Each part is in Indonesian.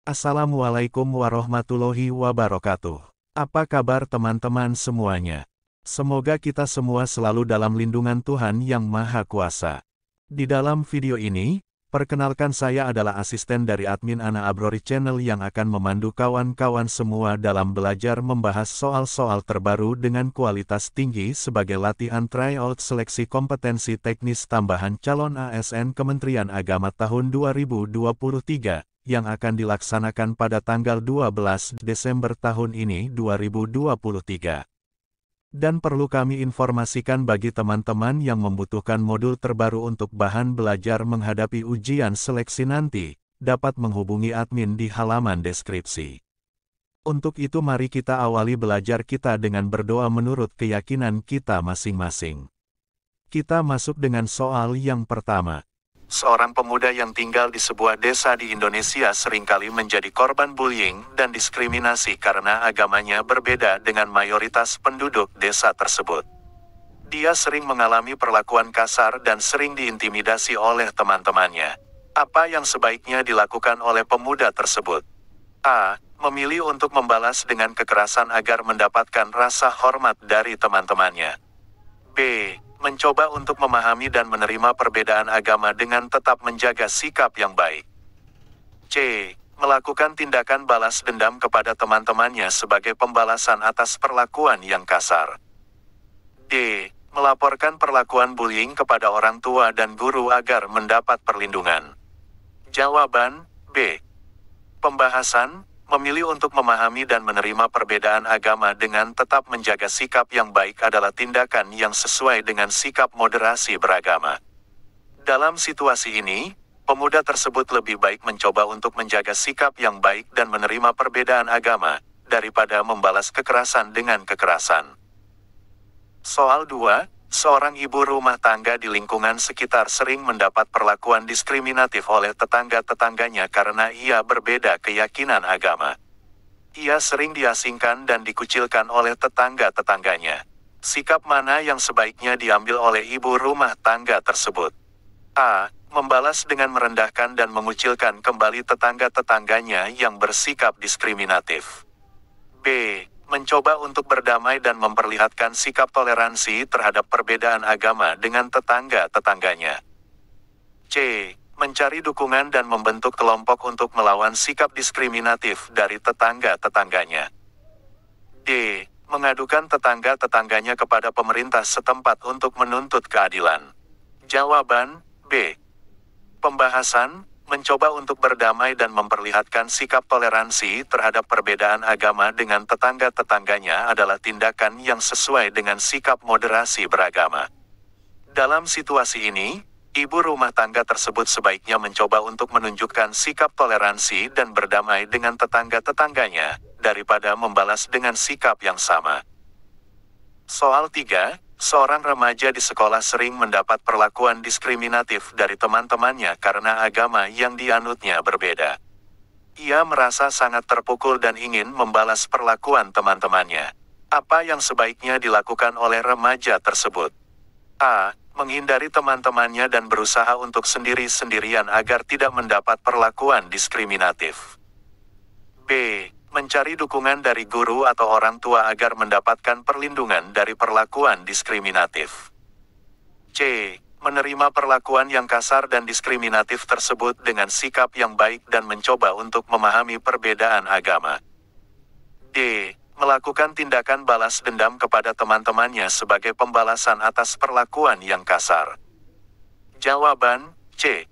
Assalamualaikum warahmatullahi wabarakatuh. Apa kabar teman-teman semuanya? Semoga kita semua selalu dalam lindungan Tuhan Yang Maha Kuasa. Di dalam video ini, perkenalkan saya adalah asisten dari admin Ana Abrori Channel yang akan memandu kawan-kawan semua dalam belajar membahas soal-soal terbaru dengan kualitas tinggi sebagai latihan tryout seleksi kompetensi teknis tambahan calon ASN Kementerian Agama tahun 2023. Yang akan dilaksanakan pada tanggal 12 Desember tahun ini 2023. Dan perlu kami informasikan bagi teman-teman yang membutuhkan modul terbaru untuk bahan belajar menghadapi ujian seleksi nanti, dapat menghubungi admin di halaman deskripsi. Untuk itu mari kita awali belajar kita dengan berdoa menurut keyakinan kita masing-masing. Kita masuk dengan soal yang pertama. Seorang pemuda yang tinggal di sebuah desa di Indonesia seringkali menjadi korban bullying dan diskriminasi karena agamanya berbeda dengan mayoritas penduduk desa tersebut. Dia sering mengalami perlakuan kasar dan sering diintimidasi oleh teman-temannya. Apa yang sebaiknya dilakukan oleh pemuda tersebut? A. Memilih untuk membalas dengan kekerasan agar mendapatkan rasa hormat dari teman-temannya. B. Mencoba untuk memahami dan menerima perbedaan agama dengan tetap menjaga sikap yang baik. C. Melakukan tindakan balas dendam kepada teman-temannya sebagai pembalasan atas perlakuan yang kasar. D. Melaporkan perlakuan bullying kepada orang tua dan guru agar mendapat perlindungan. Jawaban B. Pembahasan. Memilih untuk memahami dan menerima perbedaan agama dengan tetap menjaga sikap yang baik adalah tindakan yang sesuai dengan sikap moderasi beragama. Dalam situasi ini, pemuda tersebut lebih baik mencoba untuk menjaga sikap yang baik dan menerima perbedaan agama, daripada membalas kekerasan dengan kekerasan. Soal 2. Seorang ibu rumah tangga di lingkungan sekitar sering mendapat perlakuan diskriminatif oleh tetangga-tetangganya karena ia berbeda keyakinan agama. Ia sering diasingkan dan dikucilkan oleh tetangga-tetangganya. Sikap mana yang sebaiknya diambil oleh ibu rumah tangga tersebut? A. Membalas dengan merendahkan dan mengucilkan kembali tetangga-tetangganya yang bersikap diskriminatif. B. Mencoba untuk berdamai dan memperlihatkan sikap toleransi terhadap perbedaan agama dengan tetangga-tetangganya. C. Mencari dukungan dan membentuk kelompok untuk melawan sikap diskriminatif dari tetangga-tetangganya. D. Mengadukan tetangga-tetangganya kepada pemerintah setempat untuk menuntut keadilan. Jawaban B. Pembahasan. Mencoba untuk berdamai dan memperlihatkan sikap toleransi terhadap perbedaan agama dengan tetangga-tetangganya adalah tindakan yang sesuai dengan sikap moderasi beragama. Dalam situasi ini, ibu rumah tangga tersebut sebaiknya mencoba untuk menunjukkan sikap toleransi dan berdamai dengan tetangga-tetangganya, daripada membalas dengan sikap yang sama. Soal 3. Seorang remaja di sekolah sering mendapat perlakuan diskriminatif dari teman-temannya karena agama yang dianutnya berbeda. Ia merasa sangat terpukul dan ingin membalas perlakuan teman-temannya. Apa yang sebaiknya dilakukan oleh remaja tersebut? A. Menghindari teman-temannya dan berusaha untuk sendiri-sendirian agar tidak mendapat perlakuan diskriminatif. B. Mencari dukungan dari guru atau orang tua agar mendapatkan perlindungan dari perlakuan diskriminatif. C. Menerima perlakuan yang kasar dan diskriminatif tersebut dengan sikap yang baik dan mencoba untuk memahami perbedaan agama. D. Melakukan tindakan balas dendam kepada teman-temannya sebagai pembalasan atas perlakuan yang kasar. Jawaban C.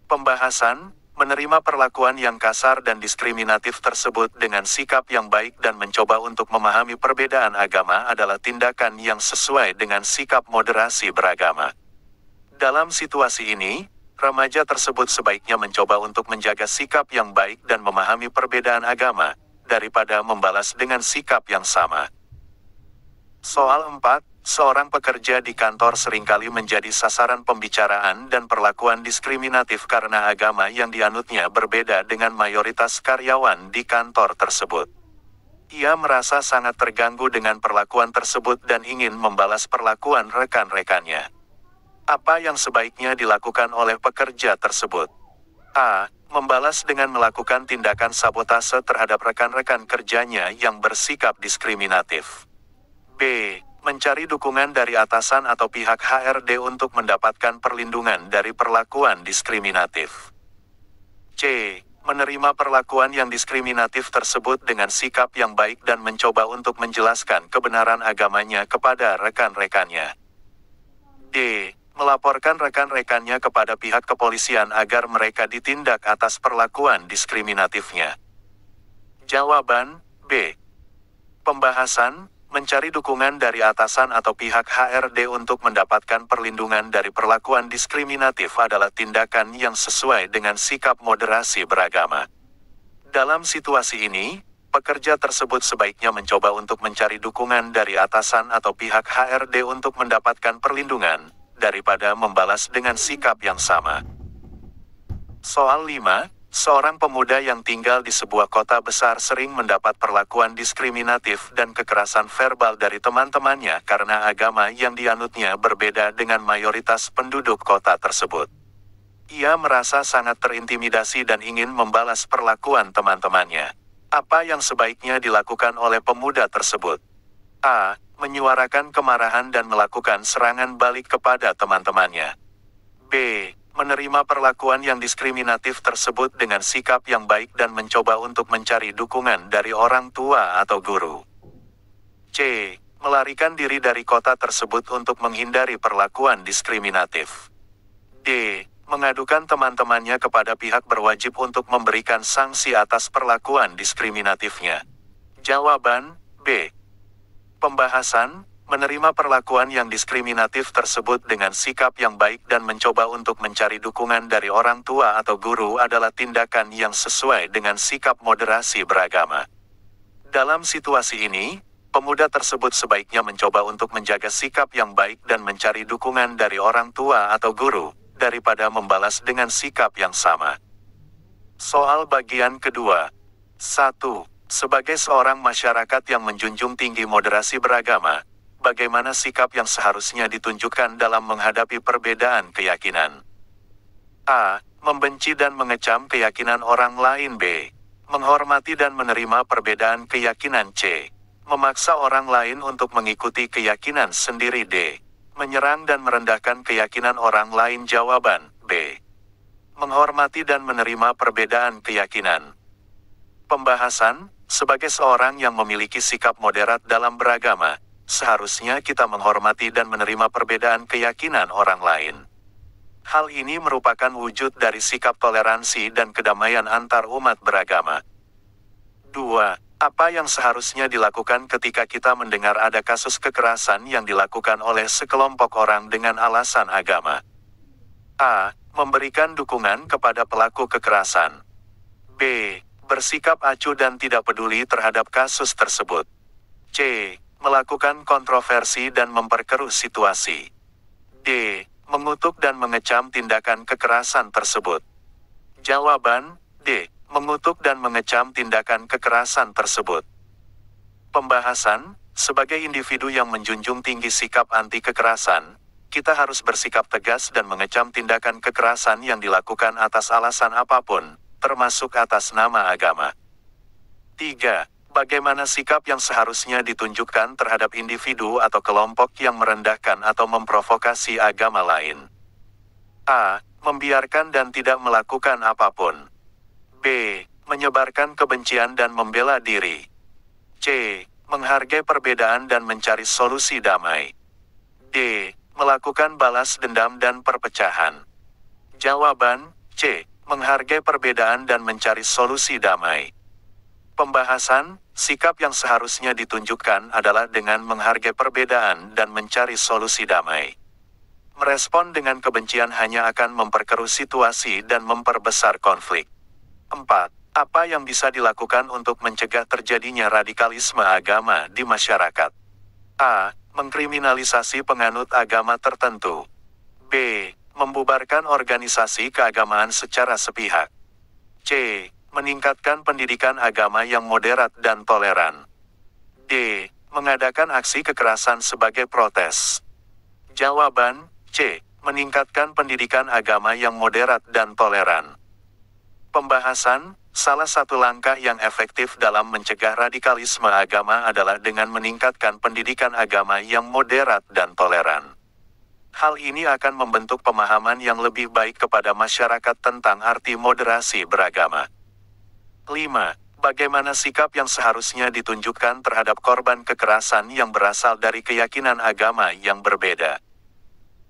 Pembahasan. Menerima perlakuan yang kasar dan diskriminatif tersebut dengan sikap yang baik dan mencoba untuk memahami perbedaan agama adalah tindakan yang sesuai dengan sikap moderasi beragama. Dalam situasi ini, remaja tersebut sebaiknya mencoba untuk menjaga sikap yang baik dan memahami perbedaan agama, daripada membalas dengan sikap yang sama. Soal 4. Seorang pekerja di kantor seringkali menjadi sasaran pembicaraan dan perlakuan diskriminatif karena agama yang dianutnya berbeda dengan mayoritas karyawan di kantor tersebut. Ia merasa sangat terganggu dengan perlakuan tersebut dan ingin membalas perlakuan rekan-rekannya. Apa yang sebaiknya dilakukan oleh pekerja tersebut? A. Membalas dengan melakukan tindakan sabotase terhadap rekan-rekan kerjanya yang bersikap diskriminatif. B. Mencari dukungan dari atasan atau pihak HRD untuk mendapatkan perlindungan dari perlakuan diskriminatif. C. Menerima perlakuan yang diskriminatif tersebut dengan sikap yang baik dan mencoba untuk menjelaskan kebenaran agamanya kepada rekan-rekannya. D. Melaporkan rekan-rekannya kepada pihak kepolisian agar mereka ditindak atas perlakuan diskriminatifnya. Jawaban B. Pembahasan, mencari dukungan dari atasan atau pihak HRD untuk mendapatkan perlindungan dari perlakuan diskriminatif adalah tindakan yang sesuai dengan sikap moderasi beragama. Dalam situasi ini, pekerja tersebut sebaiknya mencoba untuk mencari dukungan dari atasan atau pihak HRD untuk mendapatkan perlindungan, daripada membalas dengan sikap yang sama. Soal 5, seorang pemuda yang tinggal di sebuah kota besar sering mendapat perlakuan diskriminatif dan kekerasan verbal dari teman-temannya karena agama yang dianutnya berbeda dengan mayoritas penduduk kota tersebut. Ia merasa sangat terintimidasi dan ingin membalas perlakuan teman-temannya. Apa yang sebaiknya dilakukan oleh pemuda tersebut? A. Menyuarakan kemarahan dan melakukan serangan balik kepada teman-temannya. B. Menerima perlakuan yang diskriminatif tersebut dengan sikap yang baik dan mencoba untuk mencari dukungan dari orang tua atau guru. C. Melarikan diri dari kota tersebut untuk menghindari perlakuan diskriminatif. D. Mengadukan teman-temannya kepada pihak berwajib untuk memberikan sanksi atas perlakuan diskriminatifnya. Jawaban B. Pembahasan, menerima perlakuan yang diskriminatif tersebut dengan sikap yang baik dan mencoba untuk mencari dukungan dari orang tua atau guru adalah tindakan yang sesuai dengan sikap moderasi beragama. Dalam situasi ini, pemuda tersebut sebaiknya mencoba untuk menjaga sikap yang baik dan mencari dukungan dari orang tua atau guru, daripada membalas dengan sikap yang sama. Soal bagian kedua. 1. Sebagai seorang masyarakat yang menjunjung tinggi moderasi beragama, bagaimana sikap yang seharusnya ditunjukkan dalam menghadapi perbedaan keyakinan? A. Membenci dan mengecam keyakinan orang lain. B. Menghormati dan menerima perbedaan keyakinan. C. Memaksa orang lain untuk mengikuti keyakinan sendiri. D. Menyerang dan merendahkan keyakinan orang lain. Jawaban B. Menghormati dan menerima perbedaan keyakinan. Pembahasan, sebagai seorang yang memiliki sikap moderat dalam beragama, seharusnya kita menghormati dan menerima perbedaan keyakinan orang lain. Hal ini merupakan wujud dari sikap toleransi dan kedamaian antar umat beragama. 2. Apa yang seharusnya dilakukan ketika kita mendengar ada kasus kekerasan yang dilakukan oleh sekelompok orang dengan alasan agama? A. Memberikan dukungan kepada pelaku kekerasan. B. Bersikap acuh dan tidak peduli terhadap kasus tersebut. C. Melakukan kontroversi dan memperkeruh situasi. D. Mengutuk dan mengecam tindakan kekerasan tersebut. Jawaban D. Mengutuk dan mengecam tindakan kekerasan tersebut. Pembahasan, sebagai individu yang menjunjung tinggi sikap anti kekerasan, kita harus bersikap tegas dan mengecam tindakan kekerasan yang dilakukan atas alasan apapun, termasuk atas nama agama. 3. Bagaimana sikap yang seharusnya ditunjukkan terhadap individu atau kelompok yang merendahkan atau memprovokasi agama lain? A. Membiarkan dan tidak melakukan apapun. B. Menyebarkan kebencian dan membela diri. C. Menghargai perbedaan dan mencari solusi damai. D. Melakukan balas dendam dan perpecahan. Jawaban C. Menghargai perbedaan dan mencari solusi damai. Pembahasan, sikap yang seharusnya ditunjukkan adalah dengan menghargai perbedaan dan mencari solusi damai. Merespon dengan kebencian hanya akan memperkeruh situasi dan memperbesar konflik. 4. Apa yang bisa dilakukan untuk mencegah terjadinya radikalisme agama di masyarakat? A. Mengkriminalisasi penganut agama tertentu. B. Membubarkan organisasi keagamaan secara sepihak. C. Meningkatkan pendidikan agama yang moderat dan toleran. D. Mengadakan aksi kekerasan sebagai protes. Jawaban C. Meningkatkan pendidikan agama yang moderat dan toleran. Pembahasan, salah satu langkah yang efektif dalam mencegah radikalisme agama adalah dengan meningkatkan pendidikan agama yang moderat dan toleran. Hal ini akan membentuk pemahaman yang lebih baik kepada masyarakat tentang arti moderasi beragama. 5. Bagaimana sikap yang seharusnya ditunjukkan terhadap korban kekerasan yang berasal dari keyakinan agama yang berbeda?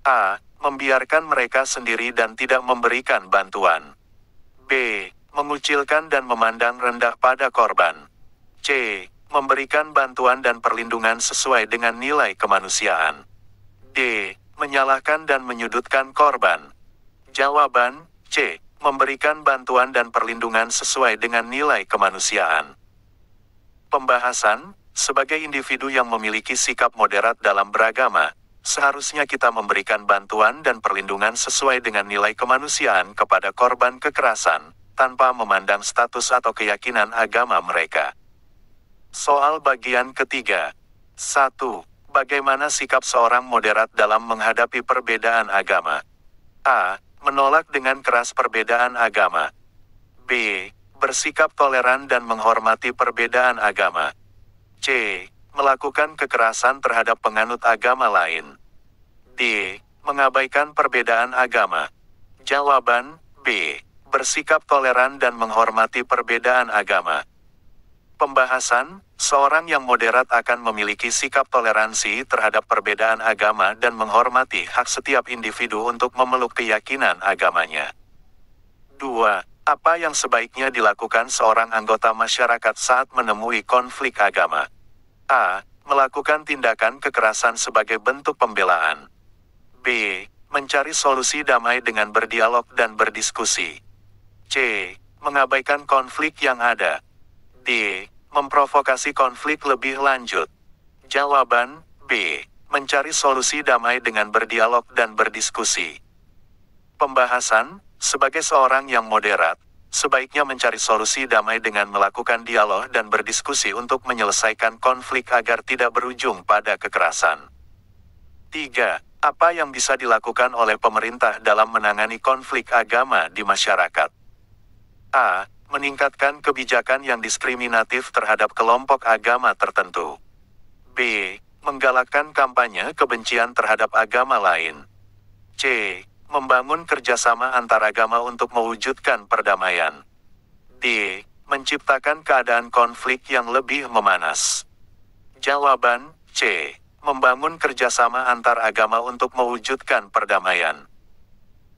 A. Membiarkan mereka sendiri dan tidak memberikan bantuan. B. Mengucilkan dan memandang rendah pada korban. C. Memberikan bantuan dan perlindungan sesuai dengan nilai kemanusiaan. D. Menyalahkan dan menyudutkan korban. Jawaban, C. Memberikan bantuan dan perlindungan sesuai dengan nilai kemanusiaan. Pembahasan, sebagai individu yang memiliki sikap moderat dalam beragama, seharusnya kita memberikan bantuan dan perlindungan sesuai dengan nilai kemanusiaan kepada korban kekerasan, tanpa memandang status atau keyakinan agama mereka. Soal bagian ketiga. 1. Bagaimana sikap seorang moderat dalam menghadapi perbedaan agama? A. Menolak dengan keras perbedaan agama. B. Bersikap toleran dan menghormati perbedaan agama. C. Melakukan kekerasan terhadap penganut agama lain. D. Mengabaikan perbedaan agama. Jawaban, B. Bersikap toleran dan menghormati perbedaan agama. Pembahasan, seorang yang moderat akan memiliki sikap toleransi terhadap perbedaan agama dan menghormati hak setiap individu untuk memeluk keyakinan agamanya. 2. Apa yang sebaiknya dilakukan seorang anggota masyarakat saat menemui konflik agama? A. Melakukan tindakan kekerasan sebagai bentuk pembelaan. B. Mencari solusi damai dengan berdialog dan berdiskusi. C. Mengabaikan konflik yang ada. D. Memprovokasi konflik lebih lanjut. Jawaban, B. Mencari solusi damai dengan berdialog dan berdiskusi. Pembahasan, sebagai seorang yang moderat, sebaiknya mencari solusi damai dengan melakukan dialog dan berdiskusi untuk menyelesaikan konflik agar tidak berujung pada kekerasan. 3. Apa yang bisa dilakukan oleh pemerintah dalam menangani konflik agama di masyarakat? A. Meningkatkan kebijakan yang diskriminatif terhadap kelompok agama tertentu. B. Menggalakkan kampanye kebencian terhadap agama lain. C. Membangun kerjasama antar agama untuk mewujudkan perdamaian. D. Menciptakan keadaan konflik yang lebih memanas. Jawaban, C. Membangun kerjasama antar agama untuk mewujudkan perdamaian.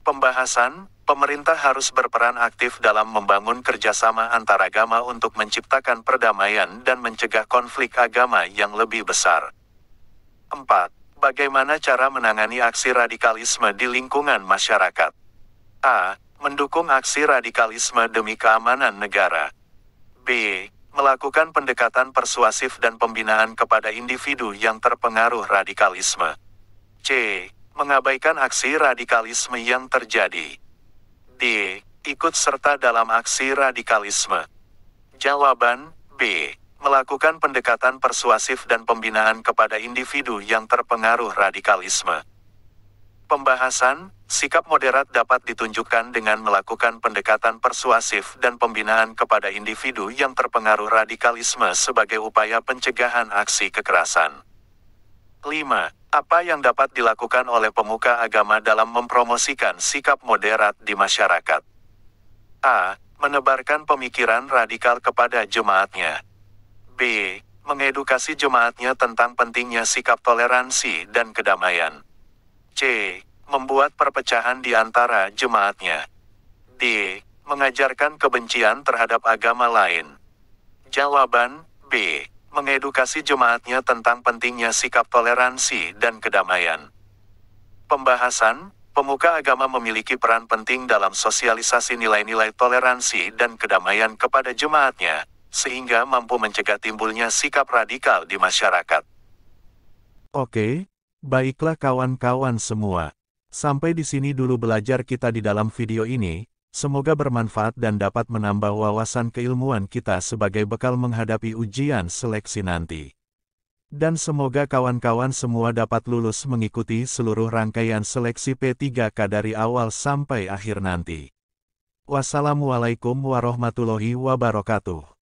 Pembahasan, pemerintah harus berperan aktif dalam membangun kerjasama antar agama untuk menciptakan perdamaian dan mencegah konflik agama yang lebih besar. 4. Bagaimana cara menangani aksi radikalisme di lingkungan masyarakat? A. Mendukung aksi radikalisme demi keamanan negara. B. Melakukan pendekatan persuasif dan pembinaan kepada individu yang terpengaruh radikalisme. C. Mengabaikan aksi radikalisme yang terjadi. D. Ikut serta dalam aksi radikalisme. Jawaban, B. Melakukan pendekatan persuasif dan pembinaan kepada individu yang terpengaruh radikalisme. Pembahasan, sikap moderat dapat ditunjukkan dengan melakukan pendekatan persuasif dan pembinaan kepada individu yang terpengaruh radikalisme sebagai upaya pencegahan aksi kekerasan. 5. Apa yang dapat dilakukan oleh pemuka agama dalam mempromosikan sikap moderat di masyarakat? A. Menebarkan pemikiran radikal kepada jemaatnya. B. Mengedukasi jemaatnya tentang pentingnya sikap toleransi dan kedamaian. C. Membuat perpecahan di antara jemaatnya. D. Mengajarkan kebencian terhadap agama lain. Jawaban, B. Mengedukasi jemaatnya tentang pentingnya sikap toleransi dan kedamaian. Pembahasan, pemuka agama memiliki peran penting dalam sosialisasi nilai-nilai toleransi dan kedamaian kepada jemaatnya, sehingga mampu mencegah timbulnya sikap radikal di masyarakat. Oke, baiklah kawan-kawan semua. Sampai di sini dulu belajar kita di dalam video ini. Semoga bermanfaat dan dapat menambah wawasan keilmuan kita sebagai bekal menghadapi ujian seleksi nanti. Dan semoga kawan-kawan semua dapat lulus mengikuti seluruh rangkaian seleksi P3K dari awal sampai akhir nanti. Wassalamualaikum warahmatullahi wabarakatuh.